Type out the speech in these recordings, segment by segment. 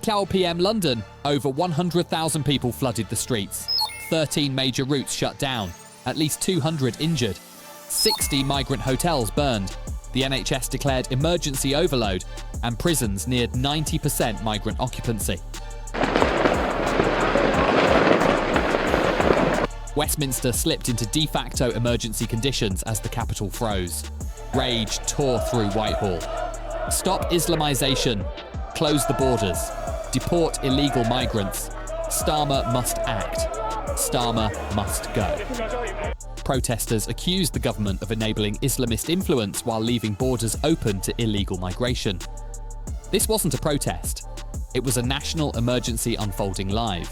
peak hour PM London, over 100,000 people flooded the streets. 13 major routes shut down, at least 200 injured. 60 migrant hotels burned. The NHS declared emergency overload, and prisons neared 90% migrant occupancy. Westminster slipped into de facto emergency conditions as the capital froze. Rage tore through Whitehall. Stop Islamisation. Close the borders. Deport illegal migrants. Starmer must act. Starmer must go. Protesters accused the government of enabling Islamist influence while leaving borders open to illegal migration. This wasn't a protest. It was a national emergency unfolding live.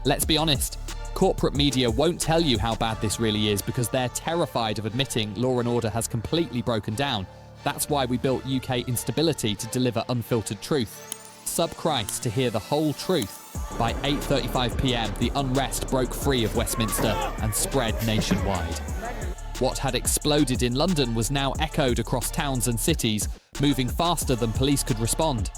Let's be honest, corporate media won't tell you how bad this really is because they're terrified of admitting law and order has completely broken down. That's why we built UK Instability to deliver unfiltered truth. Sub-Christ to hear the whole truth. By 8:35 p.m, the unrest broke free of Westminster and spread nationwide. What had exploded in London was now echoed across towns and cities, moving faster than police could respond.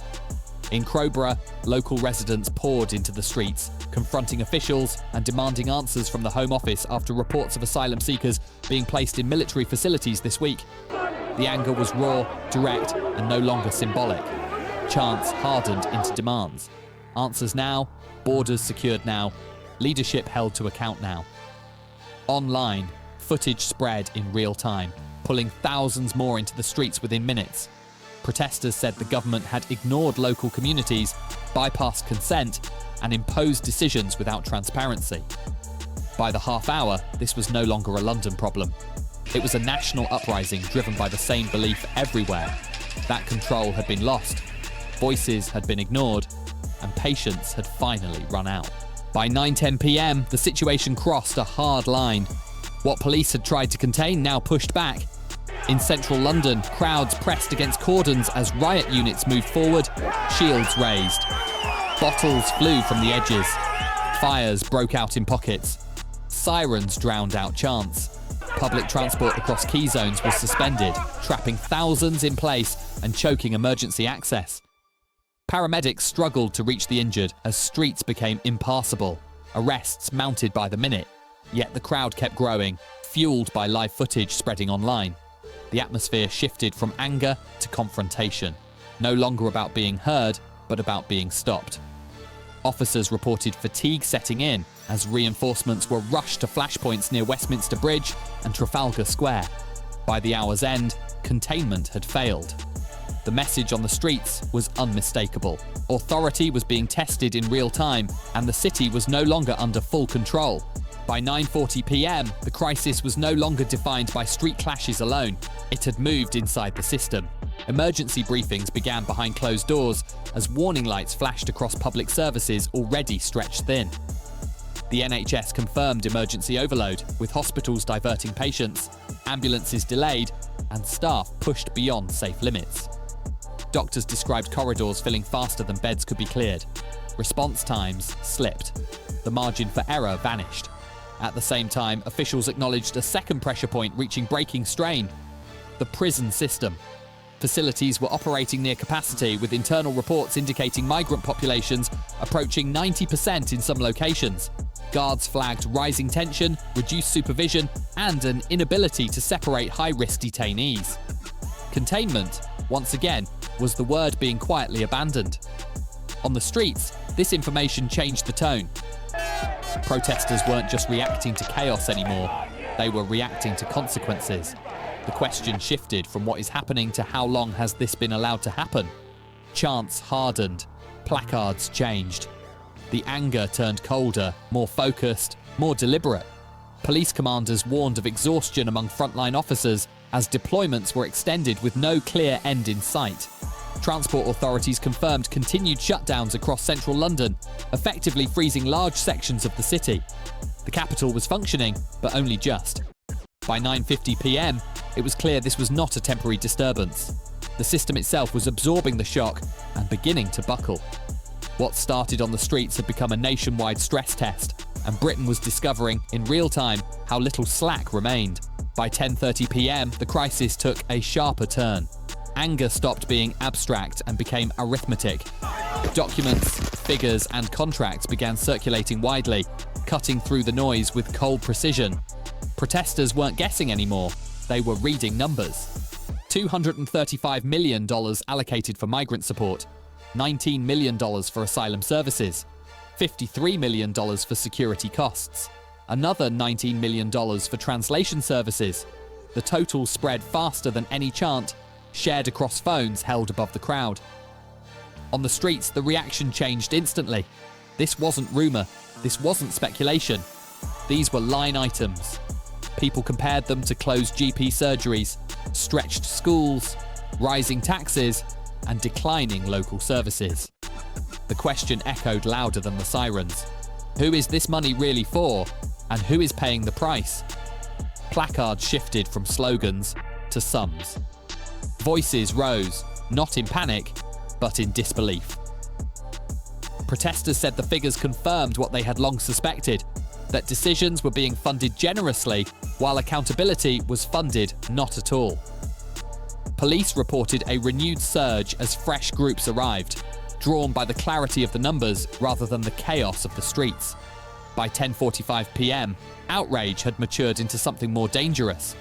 In Crowborough, local residents poured into the streets, confronting officials and demanding answers from the Home Office after reports of asylum seekers being placed in military facilities this week. The anger was raw, direct, and no longer symbolic. Chants hardened into demands. Answers now, borders secured now, leadership held to account now. Online, footage spread in real time, pulling thousands more into the streets within minutes. Protesters said the government had ignored local communities, bypassed consent, and imposed decisions without transparency. By the half hour, this was no longer a London problem. It was a national uprising driven by the same belief everywhere. That control had been lost, voices had been ignored, and patience had finally run out. By 9:10 p.m, the situation crossed a hard line. What police had tried to contain now pushed back. In central London, crowds pressed against cordons as riot units moved forward, shields raised. Bottles flew from the edges. Fires broke out in pockets. Sirens drowned out chants. Public transport across key zones was suspended, trapping thousands in place and choking emergency access. Paramedics struggled to reach the injured as streets became impassable, arrests mounted by the minute. Yet the crowd kept growing, fueled by live footage spreading online. The atmosphere shifted from anger to confrontation, no longer about being heard, but about being stopped. Officers reported fatigue setting in as reinforcements were rushed to flashpoints near Westminster Bridge and Trafalgar Square. By the hour's end, containment had failed. The message on the streets was unmistakable. Authority was being tested in real time, and the city was no longer under full control. By 9:40 p.m, the crisis was no longer defined by street clashes alone. It had moved inside the system. Emergency briefings began behind closed doors as warning lights flashed across public services already stretched thin. The NHS confirmed emergency overload, with hospitals diverting patients, ambulances delayed, and staff pushed beyond safe limits. Doctors described corridors filling faster than beds could be cleared. Response times slipped. The margin for error vanished. At the same time, officials acknowledged a second pressure point reaching breaking strain: the prison system. Facilities were operating near capacity, with internal reports indicating migrant populations approaching 90% in some locations. Guards flagged rising tension, reduced supervision, and an inability to separate high-risk detainees. Containment, once again, was the word being quietly abandoned. On the streets, this information changed the tone. Protesters weren't just reacting to chaos anymore, they were reacting to consequences. The question shifted from what is happening to how long has this been allowed to happen? Chants hardened, placards changed. The anger turned colder, more focused, more deliberate. Police commanders warned of exhaustion among frontline officers as deployments were extended with no clear end in sight. Transport authorities confirmed continued shutdowns across central London, effectively freezing large sections of the city. The capital was functioning, but only just. By 9:50 p.m, it was clear this was not a temporary disturbance. The system itself was absorbing the shock and beginning to buckle. What started on the streets had become a nationwide stress test, and Britain was discovering in real time how little slack remained. By 10:30 p.m, the crisis took a sharper turn. Anger stopped being abstract and became arithmetic. Documents, figures, and contracts began circulating widely, cutting through the noise with cold precision. Protesters weren't guessing anymore, they were reading numbers. $235 million allocated for migrant support, $19 million for asylum services, $53 million for security costs, another $19 million for translation services. The total spread faster than any chant, shared across phones held above the crowd. On the streets, the reaction changed instantly. This wasn't rumour, this wasn't speculation. These were line items. People compared them to closed GP surgeries, stretched schools, rising taxes, and declining local services. The question echoed louder than the sirens. Who is this money really for, and who is paying the price? Placards shifted from slogans to sums. Voices rose, not in panic, but in disbelief. Protesters said the figures confirmed what they had long suspected, that decisions were being funded generously, while accountability was funded not at all. Police reported a renewed surge as fresh groups arrived, drawn by the clarity of the numbers rather than the chaos of the streets. By 10:45 p.m, outrage had matured into something more dangerous.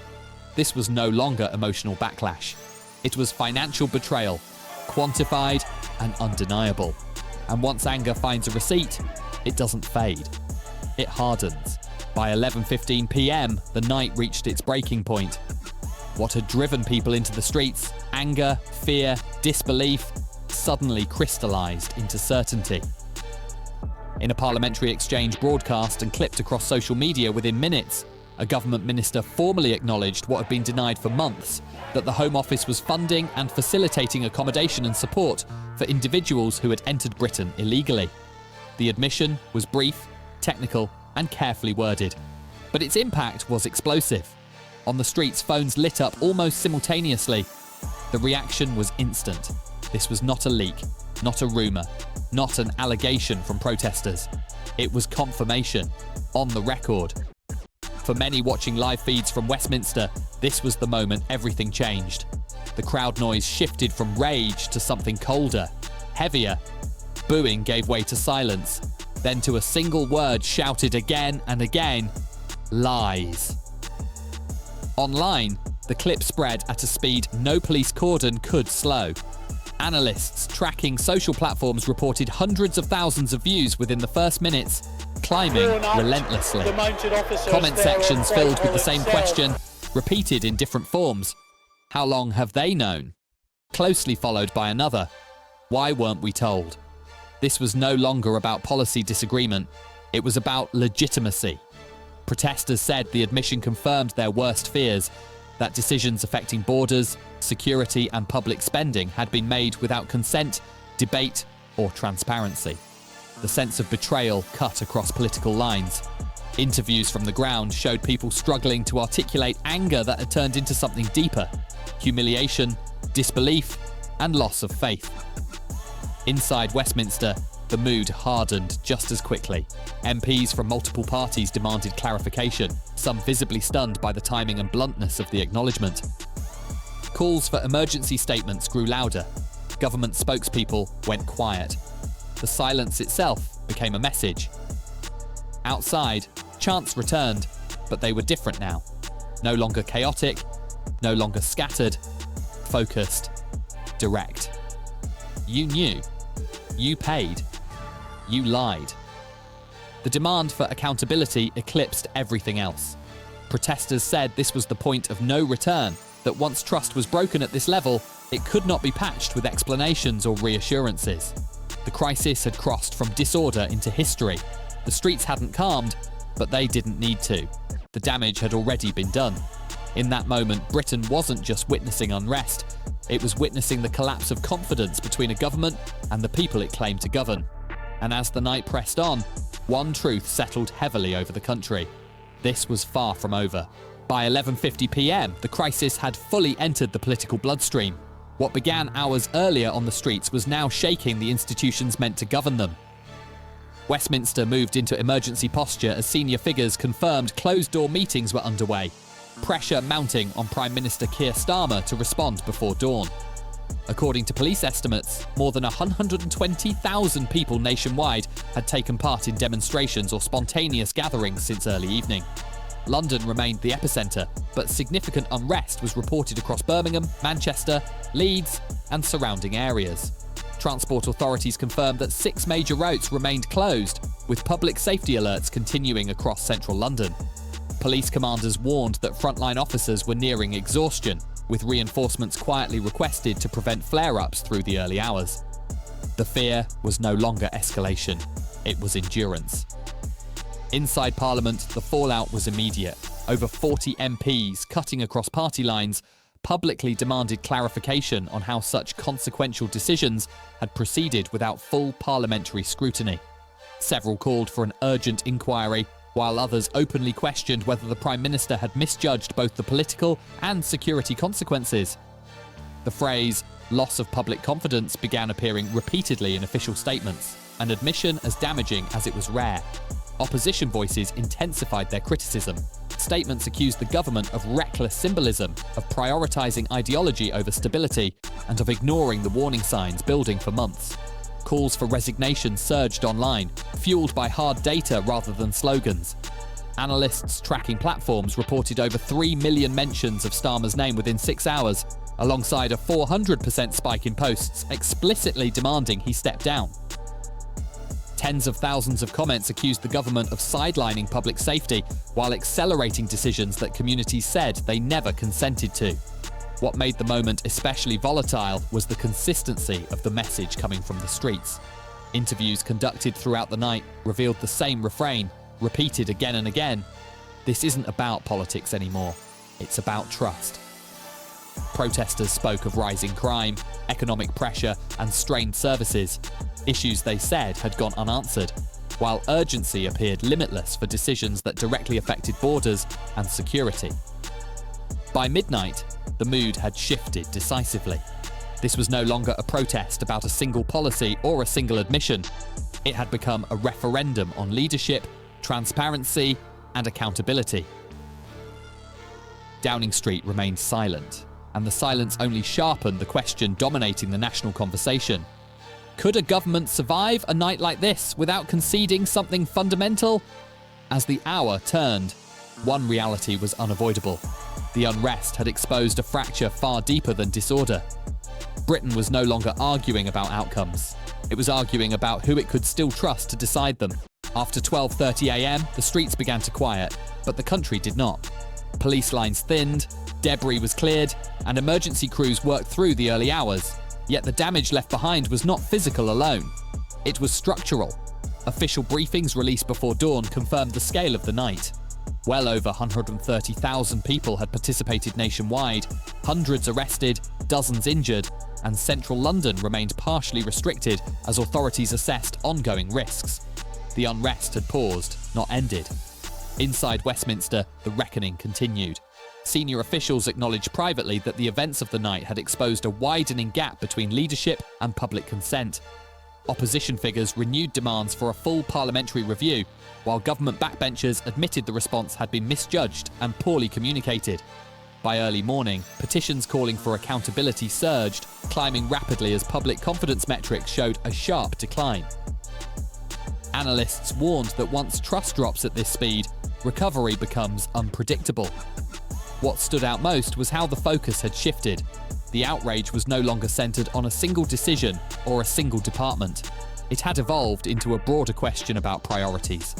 This was no longer emotional backlash. It was financial betrayal, quantified and undeniable. And once anger finds a receipt, it doesn't fade. It hardens. By 11:15 p.m, the night reached its breaking point. What had driven people into the streets, anger, fear, disbelief, suddenly crystallized into certainty. In a parliamentary exchange broadcast and clipped across social media within minutes, a government minister formally acknowledged what had been denied for months, that the Home Office was funding and facilitating accommodation and support for individuals who had entered Britain illegally. The admission was brief, technical, and carefully worded, but its impact was explosive. On the streets, phones lit up almost simultaneously. The reaction was instant. This was not a leak, not a rumour, not an allegation from protesters. It was confirmation, on the record. For many watching live feeds from Westminster, this was the moment everything changed. The crowd noise shifted from rage to something colder, heavier. Booing gave way to silence, then to a single word shouted again and again: lies. Online, the clip spread at a speed no police cordon could slow. Analysts tracking social platforms reported hundreds of thousands of views within the first minutes, climbing relentlessly. Comment sections filled with the same question, repeated in different forms. How long have they known? Closely followed by another. Why weren't we told? This was no longer about policy disagreement. It was about legitimacy. Protesters said the admission confirmed their worst fears, that decisions affecting borders, security, and public spending had been made without consent, debate, or transparency. The sense of betrayal cut across political lines. Interviews from the ground showed people struggling to articulate anger that had turned into something deeper: humiliation, disbelief, and loss of faith. Inside Westminster, the mood hardened just as quickly. MPs from multiple parties demanded clarification, some visibly stunned by the timing and bluntness of the acknowledgement. Calls for emergency statements grew louder. Government spokespeople went quiet. The silence itself became a message. Outside, chants returned, but they were different now. No longer chaotic, no longer scattered, focused, direct. You knew. You paid. You lied. The demand for accountability eclipsed everything else. Protesters said this was the point of no return, that once trust was broken at this level, it could not be patched with explanations or reassurances. The crisis had crossed from disorder into history. The streets hadn't calmed, but they didn't need to. The damage had already been done. In that moment, Britain wasn't just witnessing unrest, it was witnessing the collapse of confidence between a government and the people it claimed to govern. And as the night pressed on, one truth settled heavily over the country. This was far from over. By 11:50 p.m, the crisis had fully entered the political bloodstream. What began hours earlier on the streets was now shaking the institutions meant to govern them. Westminster moved into emergency posture as senior figures confirmed closed-door meetings were underway, pressure mounting on Prime Minister Keir Starmer to respond before dawn. According to police estimates, more than 120,000 people nationwide had taken part in demonstrations or spontaneous gatherings since early evening. London remained the epicentre, but significant unrest was reported across Birmingham, Manchester, Leeds, and surrounding areas. Transport authorities confirmed that 6 major routes remained closed, with public safety alerts continuing across central London. Police commanders warned that frontline officers were nearing exhaustion, with reinforcements quietly requested to prevent flare-ups through the early hours. The fear was no longer escalation, it was endurance. Inside Parliament, the fallout was immediate. Over 40 MPs, cutting across party lines, publicly demanded clarification on how such consequential decisions had proceeded without full parliamentary scrutiny. Several called for an urgent inquiry, while others openly questioned whether the Prime Minister had misjudged both the political and security consequences. The phrase, loss of public confidence, began appearing repeatedly in official statements, an admission as damaging as it was rare. Opposition voices intensified their criticism. Statements accused the government of reckless symbolism, of prioritising ideology over stability, and of ignoring the warning signs building for months. Calls for resignation surged online, fueled by hard data rather than slogans. Analysts tracking platforms reported over 3 million mentions of Starmer's name within 6 hours, alongside a 400% spike in posts explicitly demanding he step down. Tens of thousands of comments accused the government of sidelining public safety while accelerating decisions that communities said they never consented to. What made the moment especially volatile was the consistency of the message coming from the streets. Interviews conducted throughout the night revealed the same refrain, repeated again and again. This isn't about politics anymore. It's about trust. Protesters spoke of rising crime, economic pressure, and strained services, issues they said had gone unanswered, while urgency appeared limitless for decisions that directly affected borders and security. By midnight, the mood had shifted decisively. This was no longer a protest about a single policy or a single admission. It had become a referendum on leadership, transparency, and accountability. Downing Street remained silent, and the silence only sharpened the question dominating the national conversation. Could a government survive a night like this without conceding something fundamental? As the hour turned, one reality was unavoidable. The unrest had exposed a fracture far deeper than disorder. Britain was no longer arguing about outcomes. It was arguing about who it could still trust to decide them. After 12:30 a.m, the streets began to quiet, but the country did not. Police lines thinned, debris was cleared, and emergency crews worked through the early hours. Yet the damage left behind was not physical alone. It was structural. Official briefings released before dawn confirmed the scale of the night. Well over 130,000 people had participated nationwide, hundreds arrested, dozens injured, and central London remained partially restricted as authorities assessed ongoing risks. The unrest had paused, not ended. Inside Westminster, the reckoning continued. Senior officials acknowledged privately that the events of the night had exposed a widening gap between leadership and public consent. Opposition figures renewed demands for a full parliamentary review, while government backbenchers admitted the response had been misjudged and poorly communicated. By early morning, petitions calling for accountability surged, climbing rapidly as public confidence metrics showed a sharp decline. Analysts warned that once trust drops at this speed, recovery becomes unpredictable. What stood out most was how the focus had shifted. The outrage was no longer centred on a single decision or a single department. It had evolved into a broader question about priorities.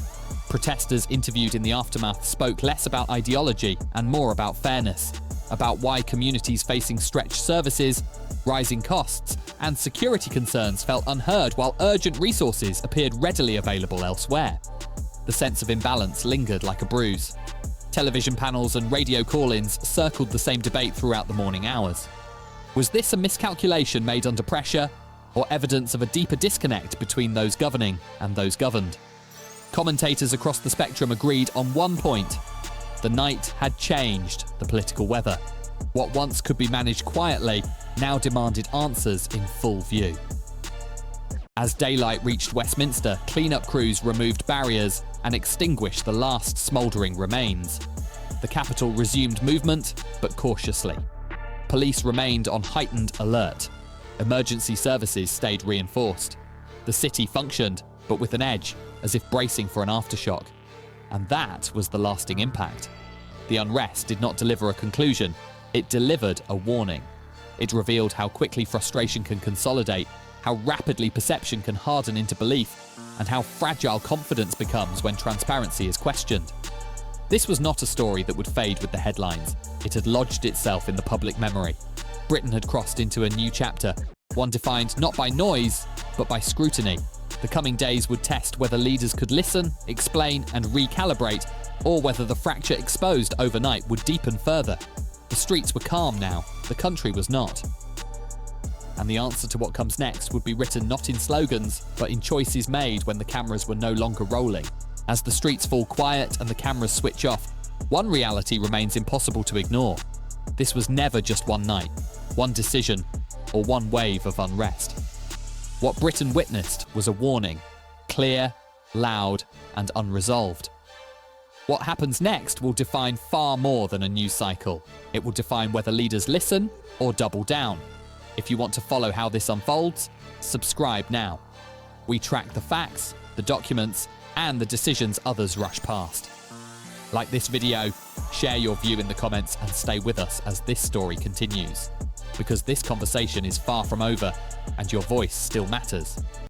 Protesters interviewed in the aftermath spoke less about ideology and more about fairness, about why communities facing stretched services, rising costs, and security concerns felt unheard while urgent resources appeared readily available elsewhere. The sense of imbalance lingered like a bruise. Television panels and radio call-ins circled the same debate throughout the morning hours. Was this a miscalculation made under pressure, or evidence of a deeper disconnect between those governing and those governed? Commentators across the spectrum agreed on one point. The night had changed the political weather. What once could be managed quietly now demanded answers in full view. As daylight reached Westminster, clean-up crews removed barriers and extinguished the last smouldering remains. The capital resumed movement, but cautiously. Police remained on heightened alert. Emergency services stayed reinforced. The city functioned, but with an edge, as if bracing for an aftershock. And that was the lasting impact. The unrest did not deliver a conclusion, it delivered a warning. It revealed how quickly frustration can consolidate, how rapidly perception can harden into belief, and how fragile confidence becomes when transparency is questioned. This was not a story that would fade with the headlines. It had lodged itself in the public memory. Britain had crossed into a new chapter, one defined not by noise, but by scrutiny. The coming days would test whether leaders could listen, explain, and recalibrate, or whether the fracture exposed overnight would deepen further. The streets were calm now, the country was not. And the answer to what comes next would be written not in slogans, but in choices made when the cameras were no longer rolling. As the streets fall quiet and the cameras switch off, one reality remains impossible to ignore. This was never just one night, one decision, or one wave of unrest. What Britain witnessed was a warning, clear, loud, and unresolved. What happens next will define far more than a news cycle. It will define whether leaders listen or double down. If you want to follow how this unfolds, subscribe now. We track the facts, the documents, and the decisions others rush past. Like this video, share your view in the comments, and stay with us as this story continues. Because this conversation is far from over, and your voice still matters.